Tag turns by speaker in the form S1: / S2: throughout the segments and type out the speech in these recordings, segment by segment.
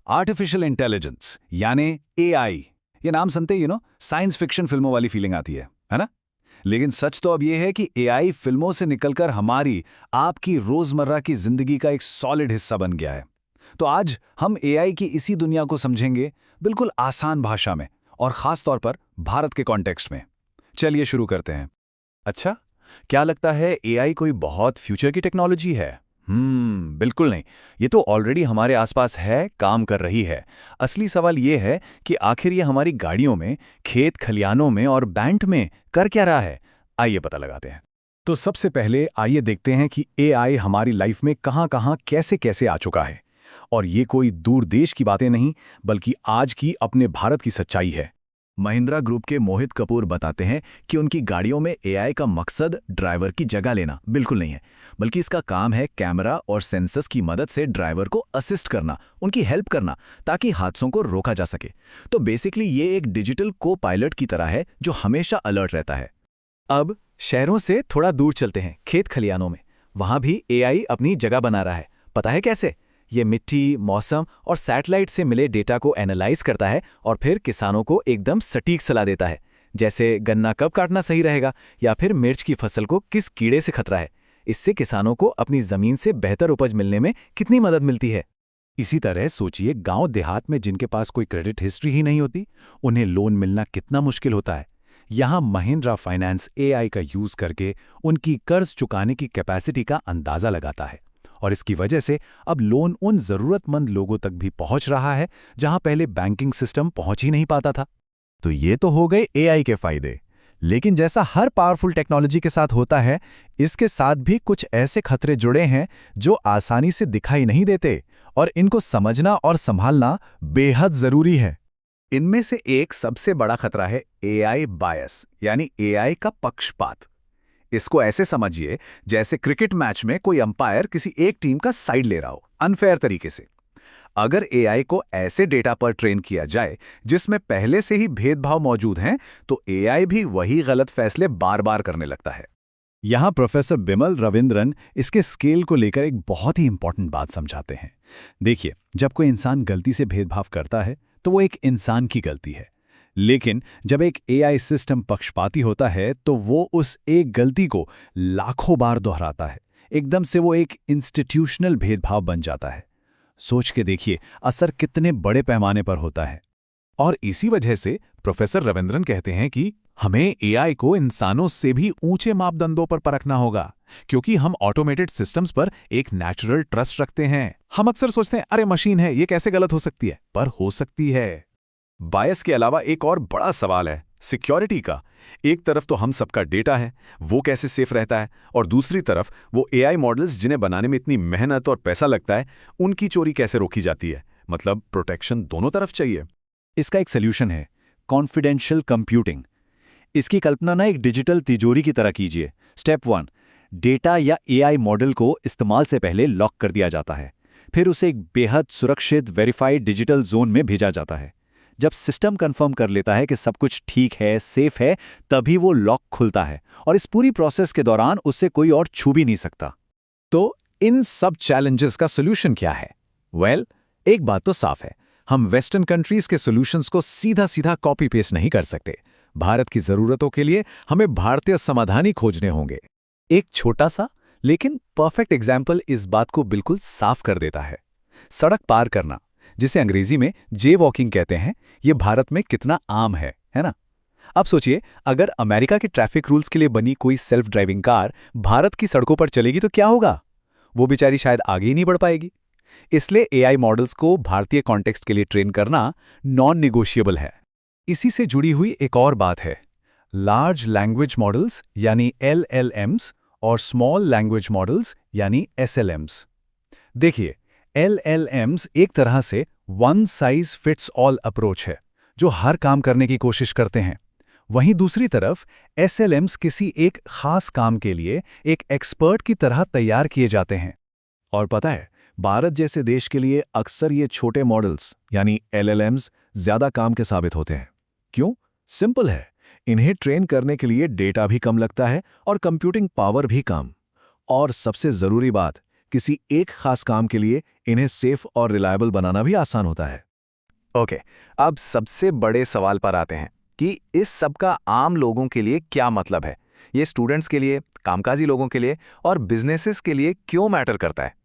S1: Artificial intelligence यानी AI. ये नाम सुनते ही साइंस फिक्शन फिल्मों वाली फीलिंग आती है ना? लेकिन सच तो अब ये है कि एआई फिल्मों से निकलकर हमारी आपकी रोजमर्रा की जिंदगी का एक सॉलिड हिस्सा बन गया है। तो आज हम एआई की इसी दुनिया को समझेंगे, बिल्कुल आसान भाषा में और खास तौर पर भारत के कॉन्टेक्स्ट में। चलिए शुरू करते हैं।
S2: अच्छा, क्या लगता है एआई कोई बहुत फ्यूचर की टेक्नोलॉजी है? बिल्कुल नहीं। ये तो ऑलरेडी हमारे आसपास है, काम कर रही है। असली सवाल ये है कि आखिर ये हमारी गाड़ियों में, खेत खलियानों में और बैंक में कर क्या रहा है। आइए पता लगाते हैं।
S1: तो सबसे पहले आइए देखते हैं कि एआई हमारी लाइफ में कहां-कहां, कैसे-कैसे आ चुका है। और ये कोई दूर देश की बातें नहीं, बल्कि आज की अपने भारत की सच्चाई है।
S2: महिंद्रा ग्रुप के मोहित कपूर बताते हैं कि उनकी गाड़ियों में एआई का मकसद ड्राइवर की जगह लेना बिल्कुल नहीं है, बल्कि इसका काम है कैमरा और सेंसर्स की मदद से ड्राइवर को असिस्ट करना, उनकी हेल्प करना, ताकि हादसों को रोका जा सके। तो बेसिकली ये एक डिजिटल को पायलट की तरह है जो हमेशा अलर्ट रहता है।
S3: अब शहरों से थोड़ा दूर चलते हैं, खेत खलियानों में। वहां भी एआई अपनी जगह बना रहा है। पता है कैसे? ये मिट्टी, मौसम और सैटेलाइट से मिले डेटा को एनालाइज करता है और फिर किसानों को एकदम सटीक सलाह देता है, जैसे गन्ना कब काटना सही रहेगा या फिर मिर्च की फसल को किस कीड़े से खतरा है। इससे किसानों को अपनी जमीन से बेहतर उपज मिलने में कितनी मदद मिलती है।
S4: इसी तरह सोचिए, गांव देहात में जिनके पास कोई क्रेडिट हिस्ट्री ही नहीं होती, उन्हें लोन मिलना कितना मुश्किल होता है। यहां महिंद्रा फाइनेंस एआई का यूज करके उनकी कर्ज चुकाने की कैपेसिटी का अंदाजा लगाता है, और इसकी वजह से अब लोन उन जरूरतमंद लोगों तक भी पहुंच रहा है जहां पहले बैंकिंग सिस्टम पहुंच ही नहीं पाता था।
S3: तो ये तो हो गए एआई के फायदे। लेकिन जैसा हर पावरफुल टेक्नोलॉजी के साथ होता है, इसके साथ भी कुछ ऐसे खतरे जुड़े हैं जो आसानी से दिखाई नहीं देते, और इनको समझना और संभालना बेहद जरूरी है।
S1: इनमें से एक सबसे बड़ा खतरा है एआई बायस, यानी एआई का पक्षपात। इसको ऐसे समझिए जैसे क्रिकेट मैच में कोई अंपायर किसी एक टीम का साइड ले रहा हो, अनफेयर तरीके से। अगर एआई को ऐसे डेटा पर ट्रेन किया जाए जिसमें पहले से ही भेदभाव मौजूद हैं, तो एआई भी वही गलत फैसले बार बार करने लगता है।
S4: यहां प्रोफेसर बिमल रविंद्रन इसके स्केल को लेकर एक बहुत ही इंपॉर्टेंट बात समझाते हैं। देखिए, जब कोई इंसान गलती से भेदभाव करता है तो वो एक इंसान की गलती है, लेकिन जब एक एआई सिस्टम पक्षपाती होता है तो वो उस एक गलती को लाखों बार दोहराता है। एकदम से वो एक इंस्टीट्यूशनल भेदभाव बन जाता है। सोच के देखिए, असर कितने बड़े पैमाने पर होता है।
S3: और इसी वजह से प्रोफेसर रविंद्रन कहते हैं कि हमें एआई को इंसानों से भी ऊंचे मापदंडों पर परखना होगा, क्योंकि हम ऑटोमेटेड सिस्टम्स पर एक नेचुरल ट्रस्ट रखते हैं। हम अक्सर सोचते हैं, अरे मशीन है, ये कैसे गलत हो सकती है, पर हो सकती है।
S2: बायस के अलावा एक और बड़ा सवाल है सिक्योरिटी का। एक तरफ तो हम सबका डेटा है, वो कैसे सेफ रहता है, और दूसरी तरफ वो एआई मॉडल्स जिन्हें बनाने में इतनी मेहनत और पैसा लगता है, उनकी चोरी कैसे रोकी जाती है। मतलब प्रोटेक्शन दोनों तरफ चाहिए।
S4: इसका एक सोल्यूशन है, कॉन्फिडेंशियल कंप्यूटिंग। इसकी कल्पना ना एक डिजिटल तिजोरी की तरह कीजिए। स्टेप 1, डेटा या एआई मॉडल को इस्तेमाल से पहले लॉक कर दिया जाता है। फिर उसे एक बेहद सुरक्षित वेरीफाइड डिजिटल जोन में भेजा जाता है। जब सिस्टम कंफर्म कर लेता है कि सब कुछ ठीक है, सेफ है, तभी वो लॉक खुलता है, और इस पूरी प्रोसेस के दौरान उससे कोई और छू भी नहीं सकता।
S1: तो इन सब चैलेंजेस का सोल्यूशन क्या है? एक बात तो साफ है, हम वेस्टर्न कंट्रीज के सॉल्यूशंस को सीधा सीधा कॉपी पेस्ट नहीं कर सकते। भारत की जरूरतों के लिए हमें भारतीय समाधान ही खोजने होंगे। एक छोटा सा लेकिन परफेक्ट एग्जाम्पल इस बात को बिल्कुल साफ कर देता है। सड़क पार करना, जिसे अंग्रेजी में जे वॉकिंग कहते हैं, ये भारत में कितना आम है ना? अब सोचिए, अगर अमेरिका के ट्रैफिक रूल्स के लिए बनी कोई सेल्फ ड्राइविंग कार भारत की सड़कों पर चलेगी तो क्या होगा? वो बेचारी शायद आगे ही नहीं बढ़ पाएगी। इसलिए एआई मॉडल्स को भारतीय कॉन्टेक्स्ट के लिए ट्रेन करना नॉन निगोशिएबल है। इसी से जुड़ी हुई एक और बात है, लार्ज लैंग्वेज मॉडल्स यानी LLMs और स्मॉल लैंग्वेज मॉडल्स यानी SLMs। देखिए, LLMs एक तरह से one size fits all approach है, जो हर काम करने की कोशिश करते हैं। वहीं दूसरी तरफ SLMs किसी एक खास काम के लिए एक एक्सपर्ट की तरह तैयार किए जाते हैं।
S3: और पता है, भारत जैसे देश के लिए अक्सर ये छोटे मॉडल्स यानी LLMs ज्यादा काम के साबित होते हैं। क्यों? सिंपल है, इन्हें ट्रेन करने के लिए डेटा भी कम लगता है और कंप्यूटिंग पावर भी कम। और सबसे जरूरी बात
S2: किसी एक खास काम के लिए इन्हें सेफ और रिलायबल बनाना भी आसान होता है।
S3: ओके, अब सबसे बड़े सवाल पर आते हैं कि इस सब का आम लोगों के लिए क्या मतलब है। ये स्टूडेंट्स के लिए, कामकाजी लोगों के लिए और बिजनेसेस के लिए क्यों मैटर करता है।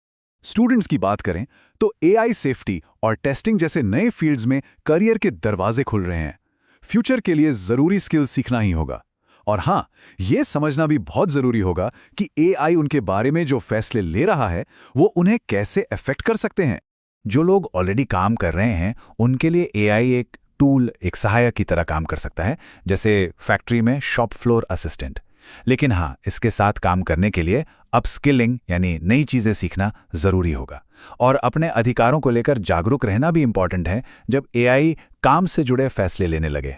S4: स्टूडेंट्स की बात करें तो एआई सेफ्टी और टेस्टिंग जैसे नए फील्ड्स में करियर के दरवाजे खुल रहे हैं। फ्यूचर के लिए जरूरी स्किल सीखना ही होगा। और हाँ, ये समझना भी बहुत जरूरी होगा कि एआई उनके बारे में जो फैसले ले रहा है वो उन्हें कैसे अफेक्ट कर सकते हैं।
S2: जो लोग ऑलरेडी काम कर रहे हैं उनके लिए एआई एक टूल, एक सहायक की तरह काम कर सकता है, जैसे फैक्ट्री में शॉप फ्लोर असिस्टेंट। लेकिन हाँ, इसके साथ काम करने के लिए अपस्किलिंग यानी नई चीज़ें सीखना ज़रूरी होगा। और अपने अधिकारों को लेकर जागरूक रहना भी इम्पॉर्टेंट है जब एआई काम से जुड़े फैसले लेने लगे।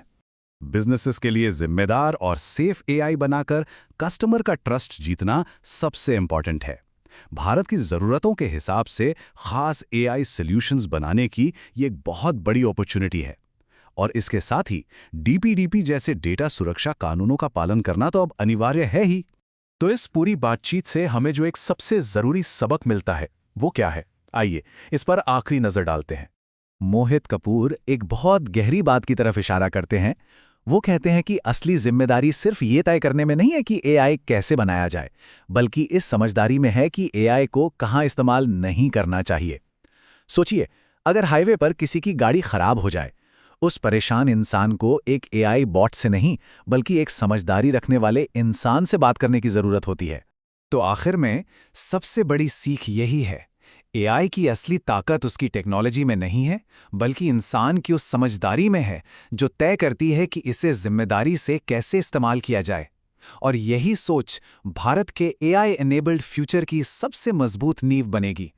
S4: बिजनेसेस के लिए जिम्मेदार और सेफ एआई बनाकर कस्टमर का ट्रस्ट जीतना सबसे इम्पॉर्टेंट है। भारत की ज़रूरतों के हिसाब से खास एआई सॉल्यूशंस बनाने की ये एक बहुत बड़ी अपॉर्चुनिटी है। और इसके साथ ही डीपीडीपी जैसे डेटा सुरक्षा कानूनों का पालन करना तो अब अनिवार्य है ही।
S2: तो इस पूरी बातचीत से हमें जो एक सबसे ज़रूरी सबक मिलता है वो क्या है? आइए इस पर आखिरी नज़र डालते हैं।
S3: मोहित कपूर एक बहुत गहरी बात की तरफ इशारा करते हैं। वो कहते हैं कि असली जिम्मेदारी सिर्फ ये तय करने में नहीं है कि एआई कैसे बनाया जाए, बल्कि इस समझदारी में है कि एआई को कहाँ इस्तेमाल नहीं करना चाहिए। सोचिए, अगर हाईवे पर किसी की गाड़ी खराब हो जाए, उस परेशान इंसान को एक एआई बॉट से नहीं बल्कि एक समझदारी रखने वाले इंसान से बात करने की जरूरत होती है।
S1: तो आखिर में सबसे बड़ी सीख यही है, एआई की असली ताकत उसकी टेक्नोलॉजी में नहीं है, बल्कि इंसान की उस समझदारी में है जो तय करती है कि इसे जिम्मेदारी से कैसे इस्तेमाल किया जाए। और यही सोच भारत के एआई एनेबल्ड फ्यूचर की सबसे मजबूत नींव बनेगी।